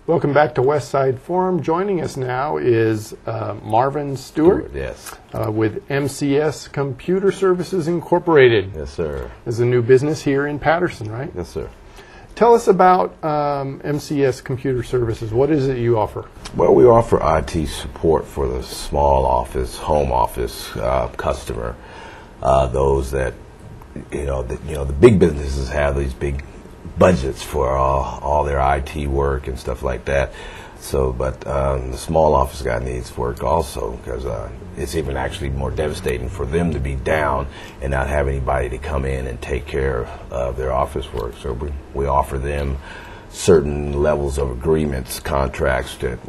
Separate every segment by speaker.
Speaker 1: Welcome back to Westside Forum. Joining us now is Marvin Stewart.
Speaker 2: Yes.
Speaker 1: With MCS Computer Services Incorporated.
Speaker 2: Yes, sir.
Speaker 1: Is a new business here in Patterson, right?
Speaker 2: Yes, sir.
Speaker 1: Tell us about MCS Computer Services. What is it you offer?
Speaker 2: Well, we offer IT support for the small office, home office customer. Those that the big businesses have these big budgets for all their IT work and stuff like that. So, but the small office guy needs work also, because it's even actually more devastating for them to be down and not have anybody to come in and take care of their office work. So we offer them certain levels of agreements, contracts that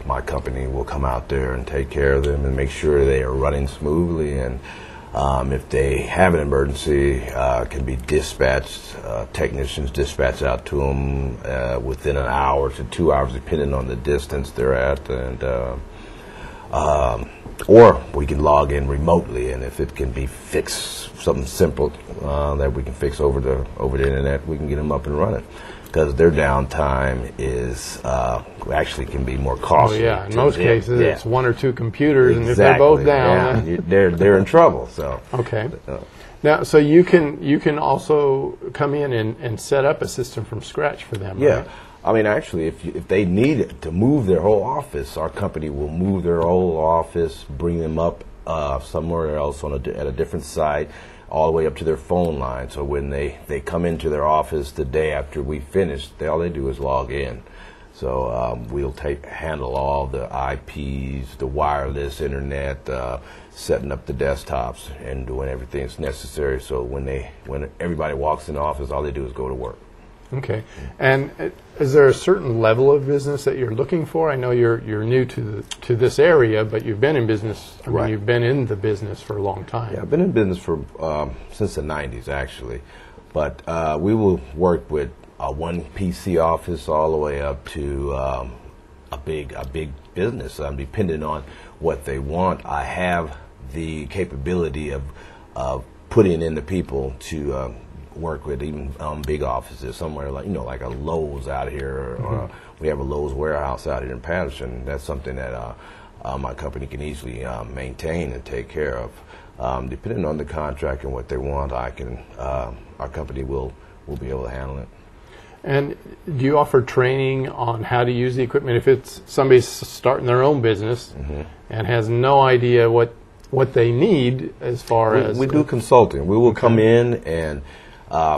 Speaker 2: my company will come out there and take care of them and make sure they are running smoothly. And if they have an emergency, can be dispatched, technicians dispatched out to them within an hour to 2 hours, depending on the distance they're at. And or we can log in remotely, and if it can be fixed, something simple that we can fix over the internet, we can get them up and running. Because their downtime is actually can be more costly.
Speaker 1: Oh yeah, in most cases it's one or two computers, and if they're both down,
Speaker 2: they're in trouble. So
Speaker 1: okay. Now, so you can also come in and set up a system from scratch for them.
Speaker 2: Yeah,
Speaker 1: right?
Speaker 2: I mean, actually, if they need it to move their whole office, our company will move their whole office, bring them up somewhere else at a different site, all the way up to their phone line. So when they come into their office the day after we finish, all they do is log in. So we'll handle all the IPs, the wireless internet, setting up the desktops, and doing everything that's necessary. So when everybody walks in the office, all they do is go to work.
Speaker 1: Okay. And is there a certain level of business that you're looking for? I know you're new to this area, but you've been in business. I mean, you've been in the business for a long time.
Speaker 2: Yeah, I've been in business for since the 90s, actually. But we will work with a one PC office all the way up to a big business. Depending on what they want, I have the capability of putting in the people to work with even big offices somewhere like a Lowe's out here, or we have a Lowe's warehouse out here in Patterson. That's something that my company can easily maintain and take care of. Depending on the contract and what they want, our company will be able to handle it.
Speaker 1: And do you offer training on how to use the equipment? If it's somebody's starting their own business and has no idea what they need as far as...
Speaker 2: We do consulting. We will come in and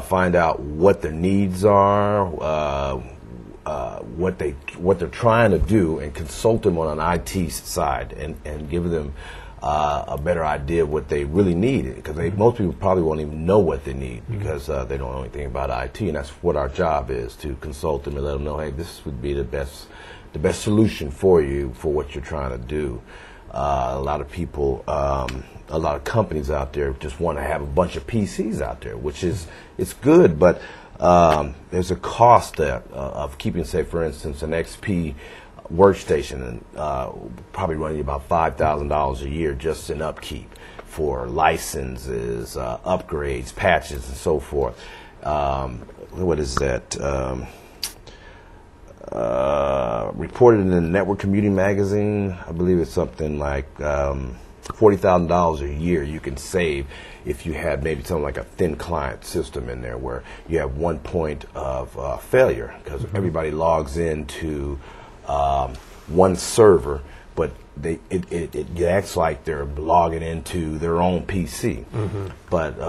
Speaker 2: find out what their needs are, what they're trying to do, and consult them on an IT side and give them a better idea of what they really need. Because most people probably won't even know what they need because they don't know anything about IT, and that's what our job is, to consult them and let them know, hey, this would be the best solution for you for what you're trying to do. A lot of people, a lot of companies out there just want to have a bunch of PCs out there, which it's good, but there's a cost of keeping, say, for instance, an XP workstation, and probably running about $5,000 a year just in upkeep for licenses, upgrades, patches, and so forth. What is that? Reported in the Network Commuting Magazine, I believe it's something like $40,000 a year you can save if you have maybe something like a thin client system in there where you have one point of failure, because everybody logs into one server, but it acts like they're logging into their own PC. But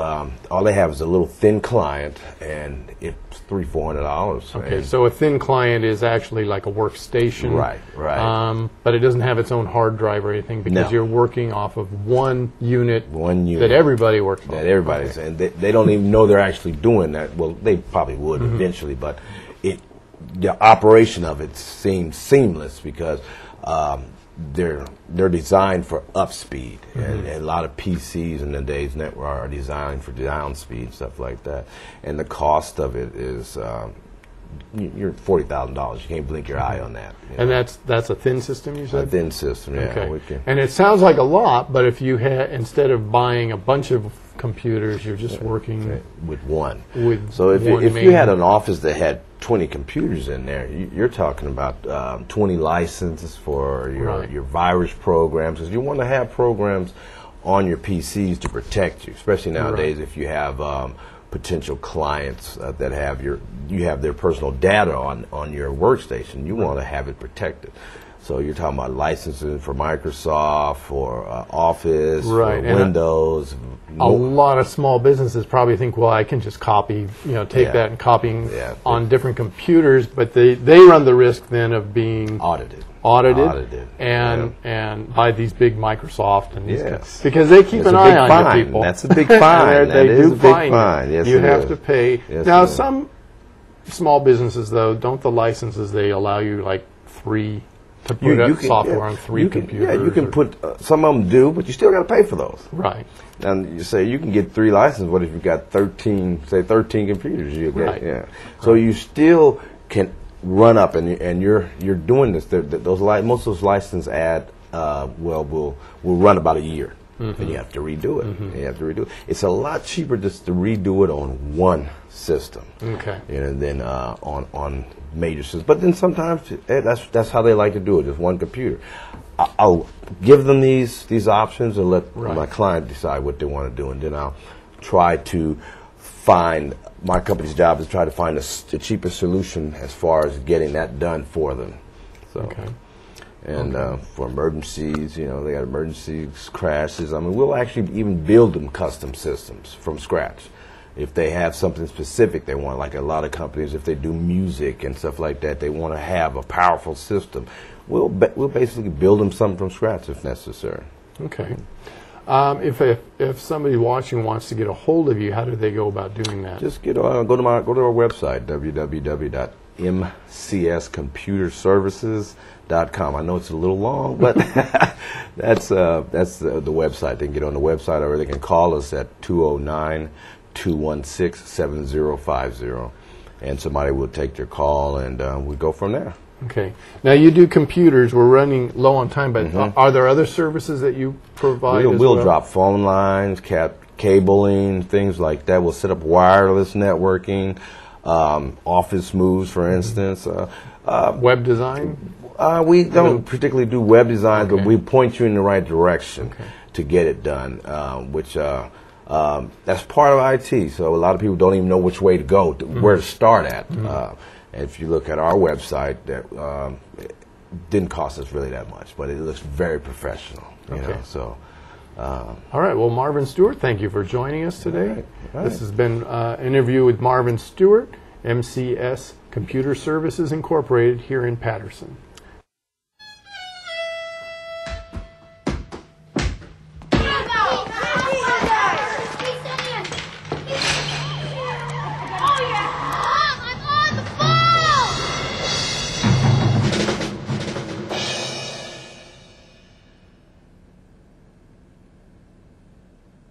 Speaker 2: all they have is a little thin client, and it's $300-400.
Speaker 1: Okay, so a thin client is actually like a workstation.
Speaker 2: Right.
Speaker 1: But it doesn't have its own hard drive or anything, because you're working off of one unit that everybody works on.
Speaker 2: And they don't even know they're actually doing that. Well, they probably would eventually, but the operation of it seems seamless because they're designed for up speed, and a lot of PCs in the days are designed for down speed, stuff like that. And the cost of it is you're $40,000. You can't blink your eye on that.
Speaker 1: And that's a thin system, you said?
Speaker 2: A thin system, yeah.
Speaker 1: Okay. And it sounds like a lot, but if you had, instead of buying a bunch of computers, you're just working
Speaker 2: with one.
Speaker 1: So
Speaker 2: if you had an office that had 20 computers in there, you're talking about 20 licenses for your virus programs, because you want to have programs on your PCs to protect you, especially nowadays if you have potential clients that have their personal data on your workstation. You want to have it protected. So you're talking about licensing for Microsoft, for Office, for Windows.
Speaker 1: A lot of small businesses probably think, well, I can just copy, take that and copying on different computers, but they run the risk then of being audited and by these big Microsoft and these because they keep an eye on your people.
Speaker 2: That's a big fine. That is a big fine. Yes,
Speaker 1: you have to pay. Now, some small businesses, though, don't the licenses, they allow you like 3 to put up software on 3 computers.
Speaker 2: Yeah, you can put, some of them do, but you still got to pay for those.
Speaker 1: Right.
Speaker 2: And you say you can get 3 licenses. What if you've got 13 computers? You get, So you still can run up, and you're doing this. Most of those license will run about a year, and you have to redo it. It's a lot cheaper just to redo it on one system.
Speaker 1: Okay.
Speaker 2: And then on major systems. But then sometimes that's how they like to do it, just one computer. I'll give them these options and let my client decide what they want to do, and then I'll try to find, my company's job is to try to find the cheapest solution as far as getting that done for them. So, and for emergencies, they got emergencies, crashes. I mean, we'll actually even build them custom systems from scratch. If they have something specific they want, like a lot of companies, if they do music and stuff like that, they want to have a powerful system. We'll basically build them something from scratch if necessary.
Speaker 1: Okay. If somebody watching wants to get a hold of you, how do they go about doing that?
Speaker 2: Just go to our website, www.mcscomputerservices.com. I know it's a little long, but that's the website. They can get on the website, or they can call us at 209-216-7050, and somebody will take your call, and we go from there.
Speaker 1: Okay. Now, you do computers. We're running low on time, but are there other services that you provide
Speaker 2: We'll drop phone lines, cabling, things like that. We'll set up wireless networking, office moves, for instance.
Speaker 1: Web design?
Speaker 2: We don't particularly do web design, but we point you in the right direction to get it done, which that's part of IT. So a lot of people don't even know which way to go, where to start at. If you look at our website, that it didn't cost us really that much, but it looks very professional. You know, so.
Speaker 1: All right. Well, Marvin Stewart, thank you for joining us today. All right. This has been an interview with Marvin Stewart, MCS Computer Services Incorporated here in Patterson.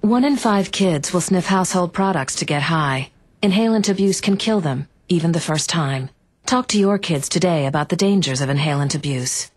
Speaker 3: One in 5 kids will sniff household products to get high. Inhalant abuse can kill them, even the first time. Talk to your kids today about the dangers of inhalant abuse.